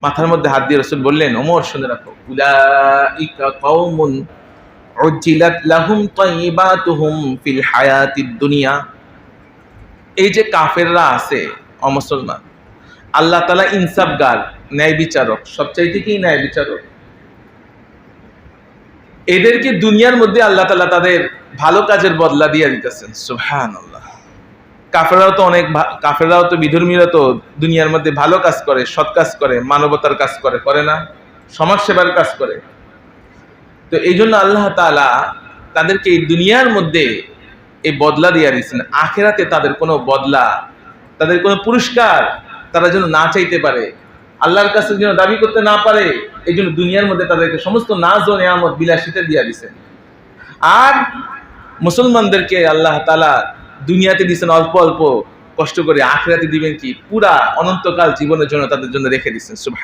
মাথার মধ্যে হাত দিয়ে রাসূল বললেন, ওমর শুনে রাখো, উলাইকা কওমুন উজ্জিলাত লাহুম তাইয়্যিবাতুহুম ফিল হায়াতিদ দুনিয়া। এই যে কাফেররা আছে, অমুসলমান, আল্লাহ তাআলা ইনসাফগার, ন্যায় বিচারক, সবচাইতে কি ন্যায় বিচারক। এদেরকে দুনিয়ার মধ্যে আল্লাহ তাআলা তাদের ভালো কাজের বদলা দিয়ে দিতেছেন। সুবহানাল্লাহ। কাফেররাও তো বিধর্মীরা তো দুনিয়ার মধ্যে ভালো কাজ করে, সৎ কাজ করে, মানবতার কাজ করে, করে না? সমাজ সেবার কাজ করে। তো এই জন্য আল্লাহ তাআলা তাদেরকে এই দুনিয়ার মধ্যে এই বদলা দিয়ে দিচ্ছেন। আখিরাতে তাদের কোনো বদলা, তাদের কোনো পুরস্কার তারা যেন না চাইতে পারে, আল্লাহর কাছে যেন দাবি করতে না পারে, এই জন্য দুনিয়ার মধ্যে তাদেরকে সমস্ত নাজ ও নিয়ামত বিলাসিতা দিয়ে দিচ্ছেন। আর মুসলমানদেরকে আল্লাহ তাআলা দুনিয়াতে দিচ্ছেন অল্প অল্প কষ্ট করে, আখিরাতে দিবেন কি পুরা অনন্তকাল জীবনের জন্য তাদের জন্য রেখে দিচ্ছেন। সুবহান।